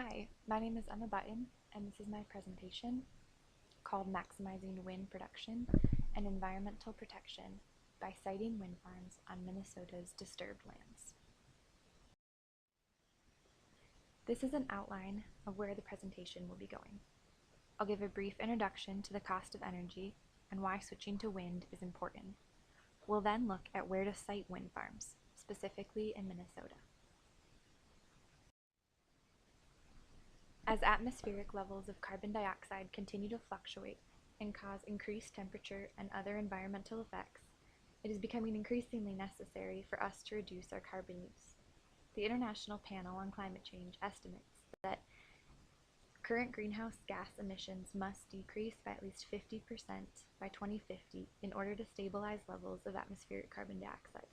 Hi, my name is Emma Button, and this is my presentation called Maximizing Wind Production and Environmental Protection by Siting Wind Farms on Minnesota's Disturbed Lands. This is an outline of where the presentation will be going. I'll give a brief introduction to the cost of energy and why switching to wind is important. We'll then look at where to site wind farms, specifically in Minnesota. As atmospheric levels of carbon dioxide continue to fluctuate and cause increased temperature and other environmental effects, it is becoming increasingly necessary for us to reduce our carbon use. The International Panel on Climate Change estimates that current greenhouse gas emissions must decrease by at least 50% by 2050 in order to stabilize levels of atmospheric carbon dioxide.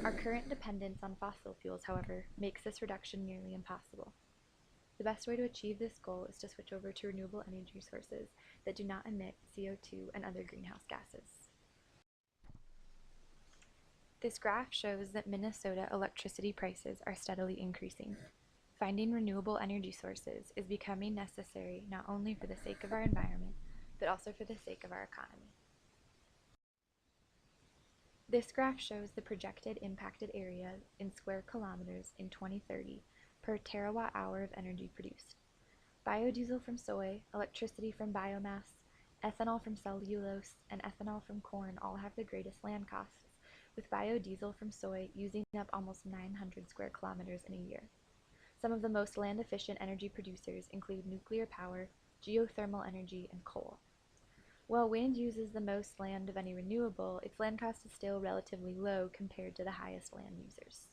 Our current dependence on fossil fuels, however, makes this reduction nearly impossible. The best way to achieve this goal is to switch over to renewable energy sources that do not emit CO2 and other greenhouse gases. This graph shows that Minnesota electricity prices are steadily increasing. Finding renewable energy sources is becoming necessary not only for the sake of our environment, but also for the sake of our economy. This graph shows the projected impacted area in square kilometers in 2030 per terawatt hour of energy produced. Biodiesel from soy, electricity from biomass, ethanol from cellulose, and ethanol from corn all have the greatest land costs, with biodiesel from soy using up almost 900 square kilometers in a year. Some of the most land-efficient energy producers include nuclear power, geothermal energy, and coal. While wind uses the most land of any renewable, its land cost is still relatively low compared to the highest land users.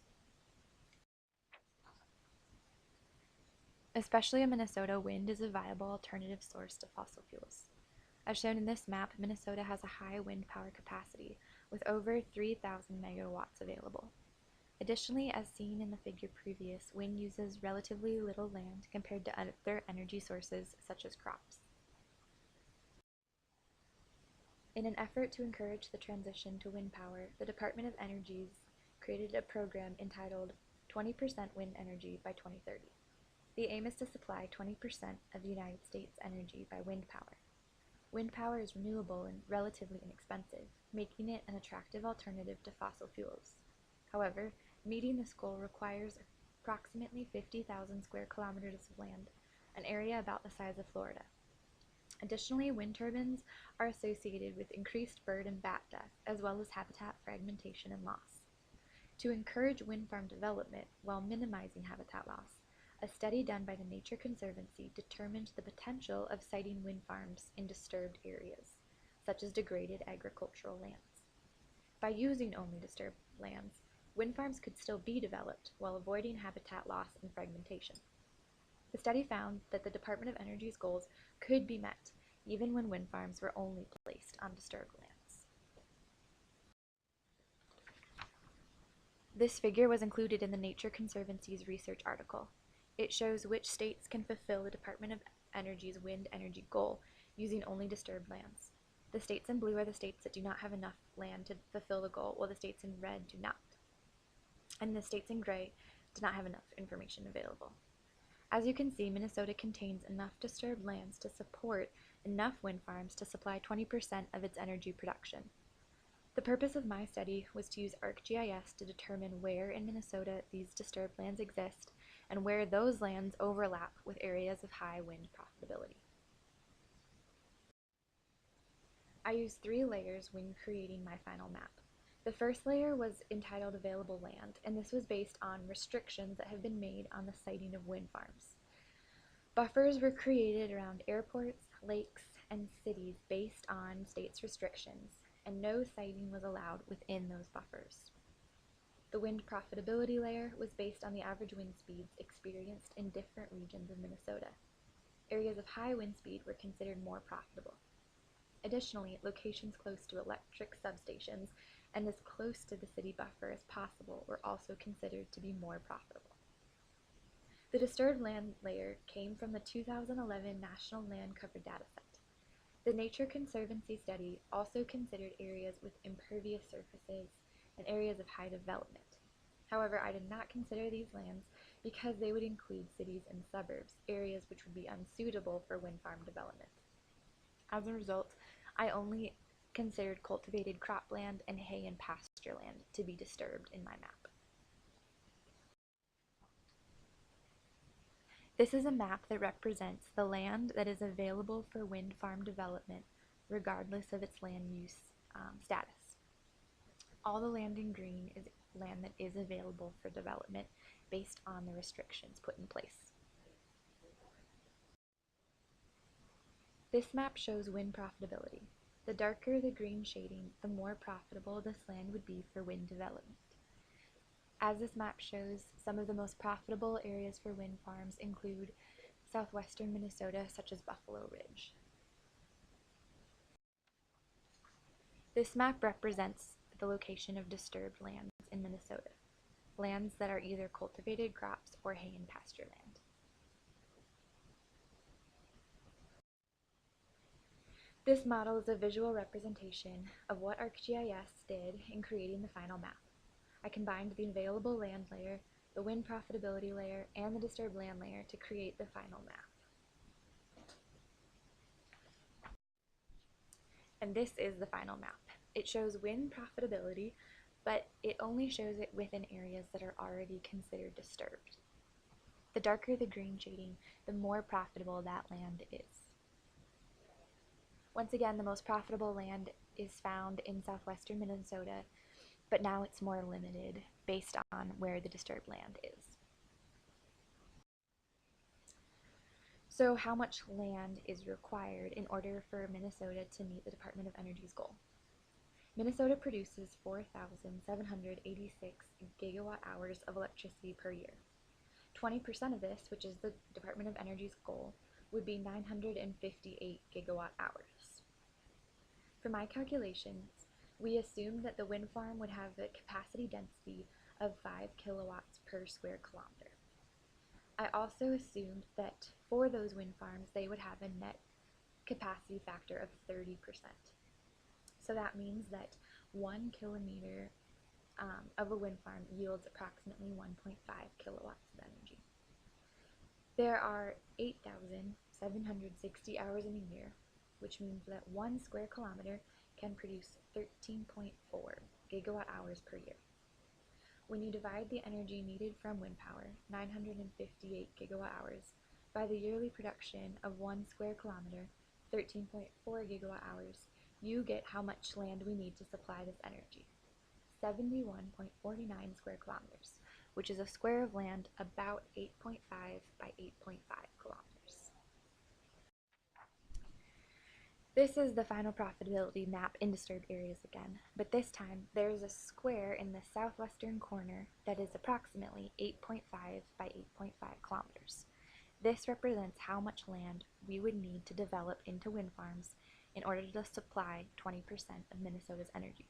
Especially in Minnesota, wind is a viable alternative source to fossil fuels. As shown in this map, Minnesota has a high wind power capacity, with over 3,000 megawatts available. Additionally, as seen in the figure previous, wind uses relatively little land compared to other energy sources such as crops. In an effort to encourage the transition to wind power, the Department of Energy created a program entitled 20% Wind Energy by 2030. The aim is to supply 20% of the United States energy by wind power. Wind power is renewable and relatively inexpensive, making it an attractive alternative to fossil fuels. However, meeting this goal requires approximately 50,000 square kilometers of land, an area about the size of Florida. Additionally, wind turbines are associated with increased bird and bat death, as well as habitat fragmentation and loss. To encourage wind farm development while minimizing habitat loss, a study done by the Nature Conservancy determined the potential of siting wind farms in disturbed areas, such as degraded agricultural lands. By using only disturbed lands, wind farms could still be developed while avoiding habitat loss and fragmentation. The study found that the Department of Energy's goals could be met even when wind farms were only placed on disturbed lands. This figure was included in the Nature Conservancy's research article. It shows which states can fulfill the Department of Energy's wind energy goal using only disturbed lands. The states in blue are the states that do not have enough land to fulfill the goal, while the states in red do not. And the states in gray do not have enough information available. As you can see, Minnesota contains enough disturbed lands to support enough wind farms to supply 20% of its energy production. The purpose of my study was to use ArcGIS to determine where in Minnesota these disturbed lands exist and where those lands overlap with areas of high wind profitability. I used 3 layers when creating my final map. The first layer was entitled Available Land, and this was based on restrictions that have been made on the siting of wind farms. Buffers were created around airports, lakes, and cities based on states' restrictions, and no siting was allowed within those buffers. The wind profitability layer was based on the average wind speeds experienced in different regions of Minnesota. Areas of high wind speed were considered more profitable. Additionally, locations close to electric substations and as close to the city buffer as possible were also considered to be more profitable. The disturbed land layer came from the 2011 National Land Cover Dataset. The Nature Conservancy study also considered areas with impervious surfaces and areas of high development. However, I did not consider these lands because they would include cities and suburbs, areas which would be unsuitable for wind farm development. As a result, I only considered cultivated cropland and hay and pasture land to be disturbed in my map. This is a map that represents the land that is available for wind farm development regardless of its land use status. All the land in green is land that is available for development based on the restrictions put in place. This map shows wind profitability. The darker the green shading, the more profitable this land would be for wind development. As this map shows, some of the most profitable areas for wind farms include southwestern Minnesota, such as Buffalo Ridge. This map represents the location of disturbed lands in Minnesota, lands that are either cultivated crops or hay and pasture land. This model is a visual representation of what ArcGIS did in creating the final map. I combined the available land layer, the wind profitability layer, and the disturbed land layer to create the final map. And this is the final map. It shows wind profitability, but it only shows it within areas that are already considered disturbed. The darker the green shading, the more profitable that land is. Once again, the most profitable land is found in southwestern Minnesota, but now it's more limited based on where the disturbed land is. So how much land is required in order for Minnesota to meet the Department of Energy's goal? Minnesota produces 4,786 gigawatt hours of electricity per year. 20% of this, which is the Department of Energy's goal, would be 958 gigawatt hours. For my calculations, we assumed that the wind farm would have a capacity density of 5 kilowatts per square kilometer. I also assumed that for those wind farms, they would have a net capacity factor of 30%. So that means that 1 kilometer of a wind farm yields approximately 1.5 kilowatts of energy. There are 8,760 hours in a year, which means that 1 square kilometer can produce 13.4 gigawatt hours per year. When you divide the energy needed from wind power, 958 gigawatt hours, by the yearly production of 1 square kilometer, 13.4 gigawatt hours, you get how much land we need to supply this energy. 71.49 square kilometers, which is a square of land about 8.5 by 8.5 kilometers. This is the final profitability map in disturbed areas again, but this time there is a square in the southwestern corner that is approximately 8.5 by 8.5 kilometers. This represents how much land we would need to develop into wind farms in order to supply 20% of Minnesota's energy.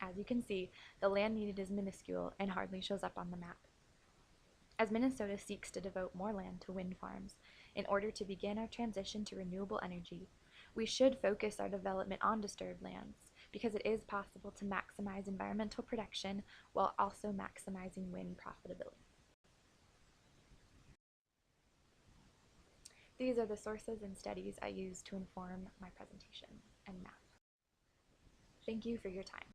As you can see, the land needed is minuscule and hardly shows up on the map. As Minnesota seeks to devote more land to wind farms in order to begin our transition to renewable energy, we should focus our development on disturbed lands because it is possible to maximize environmental protection while also maximizing wind profitability. These are the sources and studies I used to inform my presentation and map. Thank you for your time.